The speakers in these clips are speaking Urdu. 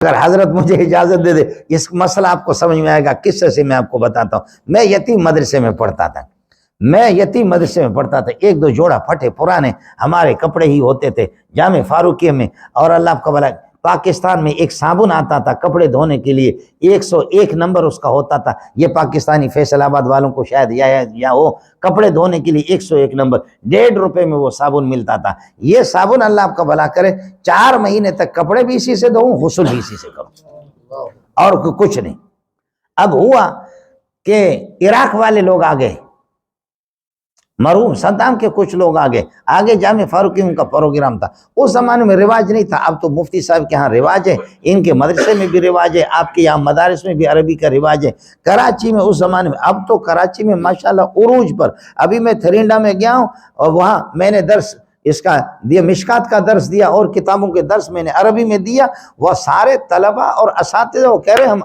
اگر حضرت مجھے اجازت دے دے اس مسئلہ آپ کو سمجھ میں آئے گا، قصے سے میں آپ کو بتاتا ہوں۔ میں یتیم مدرسے میں پڑھتا تھا، ایک دو جوڑا پھٹے پرانے ہمارے کپڑے ہی ہوتے تھے جامع فاروقیہ میں، اور اللہ آپ کا بھلا پاکستان میں ایک صابن آتا تھا کپڑے دھونے کے لیے، 101 نمبر اس کا ہوتا تھا، یہ پاکستانی فیصل آباد والوں کو شاید یا ہو، کپڑے دھونے کے لیے 101 نمبر، 1.5 روپے میں وہ صابن ملتا تھا۔ یہ صابن اللہ آپ کا بھلا کرے 4 مہینے تک کپڑے بھی اسی سے دھوؤں، غسل بھی اسی سے کروں، اور کچھ نہیں۔ اب ہوا کہ عراق والے لوگ آ گئے، مرحوم صدام کے کچھ لوگ آگے جامع فاروقی ان کا پروگرام تھا۔ اس زمانے میں رواج نہیں تھا، اب تو مفتی صاحب کے ہاں رواج ہے، ان کے مدرسے میں بھی رواج ہے، آپ کے یہاں مدارس میں بھی عربی کا رواج ہے۔ کراچی میں اس زمانے میں، اب تو کراچی میں ماشاءاللہ عروج پر، ابھی میں تھرینڈا میں گیا ہوں اور وہاں میں نے درس اس کا دیا، مشکات کا درس دیا اور کتابوں کے درس میں نے عربی میں دیا۔ وہ سارے طلبہ اور اساتذہ وہ کہہ رہے ہم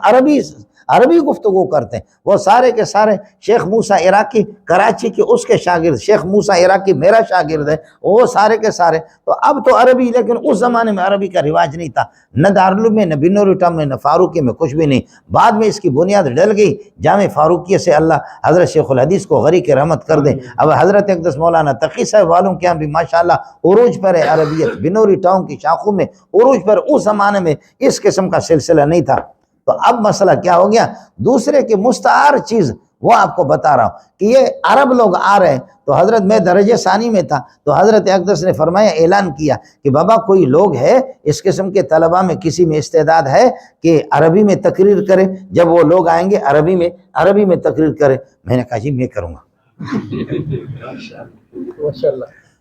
عربی گفتگو کرتے ہیں، وہ سارے کے سارے شیخ موسیٰ عراقی کراچی کے اس کے شاگرد، شیخ موسیٰ عراقی میرا شاگرد ہے، وہ سارے کے سارے تو اب تو عربی، لیکن اس زمانے میں عربی کا رواج نہیں تھا، نہ دارالعلوم میں، نہ بنور ٹاؤن میں، نہ فاروقی میں، کچھ بھی نہیں۔ بعد میں اس کی بنیاد ڈل گئی جامع فاروقیہ سے، اللہ حضرت شیخ الحدیث کو غریق رحمت کر دیں۔ اب حضرت اقدس مولانا تقی صاحب والوں کے ہاں بھی ماشاءاللہ عروج پر ہے عربیت، بنوری ٹاؤن کی شاخوں میں عروج پر، اس زمانے میں اس قسم کا سلسلہ نہیں تھا۔ تو اب مسئلہ کیا ہو گیا، دوسرے کی مستعار چیز وہ آپ کو بتا رہا ہوں کہ یہ عرب لوگ آ رہے ہیں، تو حضرت میں درجہ ثانی میں تھا، تو حضرت اقدس نے فرمایا، اعلان کیا کہ بابا کوئی لوگ ہے اس قسم کے طلباء میں کسی میں استعداد ہے کہ عربی میں تقریر کرے، جب وہ لوگ آئیں گے عربی میں تقریر کرے۔ میں نے کہا جی میں کروں گا،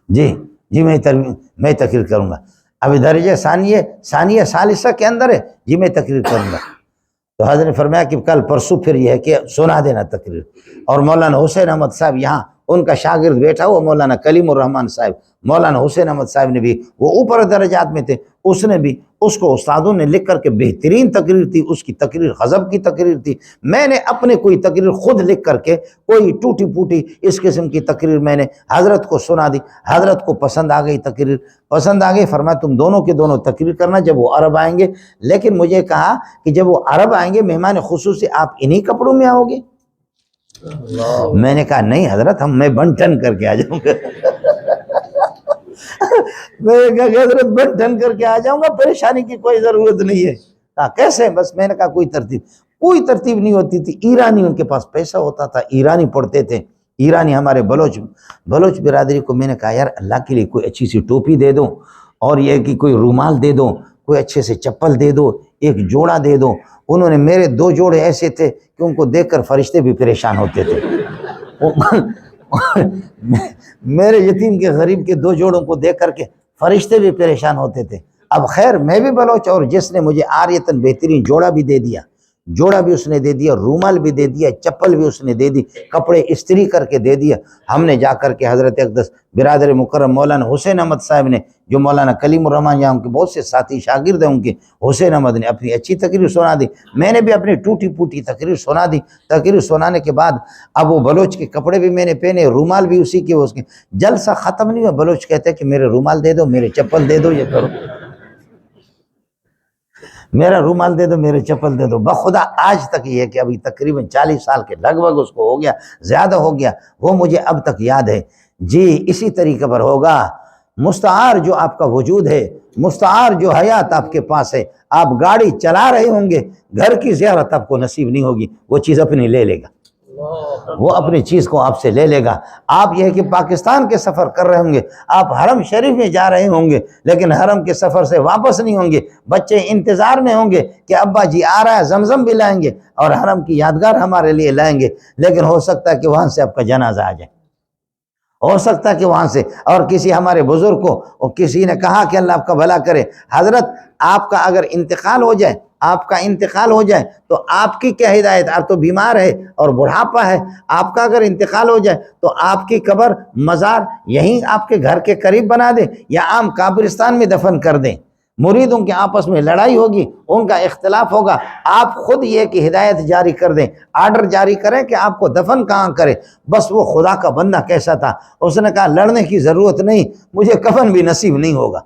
جی میں تقریر کروں گا۔ ابھی درجہ ثانیہ ثالثہ کے اندر ہے، جی میں تقریر کروں گا۔ تو حضرت نے فرمایا کہ کل پرسوں پھر یہ ہے کہ سنا دینا تقریر۔ اور مولانا حسین احمد صاحب یہاں ان کا شاگرد بیٹھا ہوا مولانا کلیم الرحمن صاحب، مولانا حسین احمد صاحب نے بھی، وہ اوپر درجات میں تھے، اس نے بھی، اس کو استادوں نے لکھ کر کے بہترین تقریر تھی، اس کی تقریر غضب کی تقریر تھی۔ میں نے اپنے کوئی تقریر خود لکھ کر کے کوئی ٹوٹی پوٹی اس قسم کی تقریر میں نے حضرت کو سنا دی، حضرت کو پسند آ گئی تقریر، پسند آ گئی، فرمایا تم دونوں کے دونوں تقریر کرنا جب وہ عرب آئیں گے۔ لیکن مجھے کہا کہ جب وہ عرب آئیں گے مہمان خصوصی آپ انہی کپڑوں میں آؤ گے؟ میں نے کہا نہیں حضرت، میں بن ٹھن کر کے آ جاؤں گا۔ میں نے کہا کہ حضرت بن ٹھن کر کے آ جاؤں گا، پریشانی کی کوئی ضرورت نہیں ہے۔ کہا کیسے؟ بس میں نے کہا کوئی ترتیب نہیں ہوتی تھی۔ ایرانی ان کے پاس پیسہ ہوتا تھا، ایرانی پڑھتے تھے، ایرانی ہمارے بلوچ برادری کو میں نے کہا یار اللہ کے لیے کوئی اچھی سی ٹوپی دے دو، اور یہ کہ کوئی رومال دے دو، کوئی اچھے سے چپل دے دو، ایک جوڑا دے دو۔ انہوں نے میرے 2 جوڑے ایسے تھے کہ ان کو دیکھ کر فرشتے بھی پریشان ہوتے تھے۔ میرے یتیم کے غریب کے 2 جوڑوں کو دیکھ کر کے فرشتے بھی پریشان ہوتے تھے۔ اب خیر میں بھی بلوچ، اور جس نے مجھے عاریتاً بہترین جوڑا بھی دے دیا، اس نے دے دیا، رومال بھی دے دیا، چپل بھی اس نے دے دی، کپڑے استری کر کے دے دیا۔ ہم نے جا کر کے حضرت اقدس برادر مکرم مولانا حسین احمد صاحب نے، جو مولانا کلیم الرحمن یہاں ان کے بہت سے ساتھی شاگرد ہیں ان کے، حسین احمد نے اپنی اچھی تقریر سنا دی، میں نے بھی اپنی ٹوٹی پوٹی تقریر سنا دی۔ تقریر سنانے کے بعد اب وہ بلوچ کے کپڑے بھی میں نے پہنے، رومال بھی اسی کے، اس کے جلسہ ختم نہیں ہوا، بلوچ کہتے ہیں کہ میرے رومال دے دو، میرے چپل دے دو، یہ کرو، میرا رومال دے دو، میرے چپل دے دو۔ بخدا آج تک یہ ہے کہ ابھی تقریباً 40 سال کے لگ بھگ اس کو ہو گیا، زیادہ ہو گیا، وہ مجھے اب تک یاد ہے۔ جی اسی طریقے پر ہوگا، مستعار جو آپ کا وجود ہے، مستعار جو حیات آپ کے پاس ہے، آپ گاڑی چلا رہے ہوں گے، گھر کی زیارت آپ کو نصیب نہیں ہوگی، وہ چیز اپنی لے لے گا، وہ اپنی چیز کو آپ سے لے لے گا۔ آپ یہ ہے کہ پاکستان کے سفر کر رہے ہوں گے، آپ حرم شریف میں جا رہے ہوں گے، لیکن حرم کے سفر سے واپس نہیں ہوں گے، بچے انتظار میں ہوں گے کہ ابا جی آ رہا ہے، زمزم بھی لائیں گے اور حرم کی یادگار ہمارے لیے لائیں گے، لیکن ہو سکتا ہے کہ وہاں سے آپ کا جنازہ آ جائے، ہو سکتا ہے کہ وہاں سے، اور کسی ہمارے بزرگ کو، اور کسی نے کہا کہ اللہ آپ کا بھلا کرے، حضرت آپ کا اگر انتقال ہو جائے، آپ کا انتقال ہو جائے تو آپ کی کیا ہدایت، آپ تو بیمار ہے اور بڑھاپا ہے، آپ کا اگر انتقال ہو جائے تو آپ کی قبر مزار یہیں آپ کے گھر کے قریب بنا دیں یا عام قبرستان میں دفن کر دیں۔ مریدوں کے آپس میں لڑائی ہوگی، ان کا اختلاف ہوگا، آپ خود یہ کہ ہدایت جاری کر دیں، آرڈر جاری کریں کہ آپ کو دفن کہاں کرے۔ بس وہ خدا کا بندہ کیسا تھا، اس نے کہا لڑنے کی ضرورت نہیں، مجھے کفن بھی نصیب نہیں ہوگا،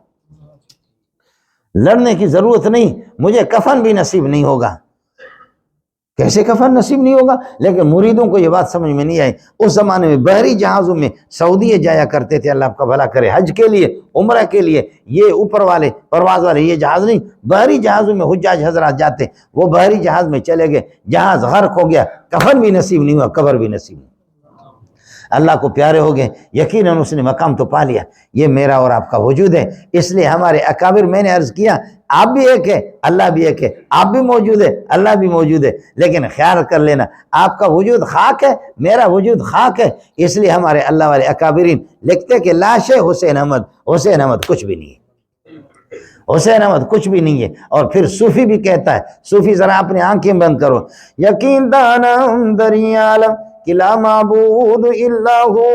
لڑنے کی ضرورت نہیں، مجھے کفن بھی نصیب نہیں ہوگا۔ کیسے کفن نصیب نہیں ہوگا؟ لیکن مریدوں کو یہ بات سمجھ میں نہیں آئی۔ اس زمانے میں بحری جہازوں میں سعودیہ جایا کرتے تھے، اللہ آپ کا بھلا کرے، حج کے لیے، عمرہ کے لیے۔ یہ اوپر والے پرواز والے یہ جہاز نہیں، بحری جہازوں میں حجاج حضرات جاتے، وہ بحری جہاز میں چلے گئے، جہاز غرق ہو گیا، کفن بھی نصیب نہیں ہوا، قبر بھی نصیب نہیں۔ اللہ کو پیارے ہو گئے، یقیناً اس نے مقام تو پا لیا۔ یہ میرا اور آپ کا وجود ہے، اس لیے ہمارے اکابر، میں نے عرض کیا آپ بھی ایک ہے، اللہ بھی ایک ہے، آپ بھی موجود ہے، اللہ بھی موجود ہے، لیکن خیال کر لینا آپ کا وجود خاک ہے، میرا وجود خاک ہے، اس لیے ہمارے اللہ والے اکابرین لکھتے کہ لاش حسین احمد، حسین احمد کچھ بھی نہیں ہے، حسین احمد کچھ بھی نہیں ہے۔ اور پھر صوفی بھی کہتا ہے، صوفی ذرا اپنی آنکھیں بند کرو، یقین دانم دریا عالم کہ لا معبود الا ہو،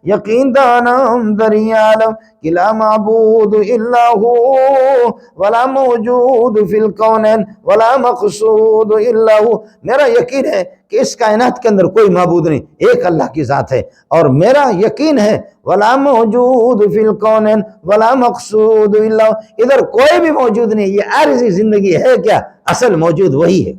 یقین دانم دریا عالم کہ لا معبود الا ہو، ولا موجود فی الکونین ولا مقصود الا ہو۔ میرا یقین ہے کہ اس کائنات کے اندر کوئی معبود نہیں، ایک اللہ کی ذات ہے، اور میرا یقین ہے ولا موجود فی الکونین ولا مقصود الا ہو، ادھر کوئی بھی موجود نہیں، یہ عارضی زندگی ہے کیا، اصل موجود وہی ہے۔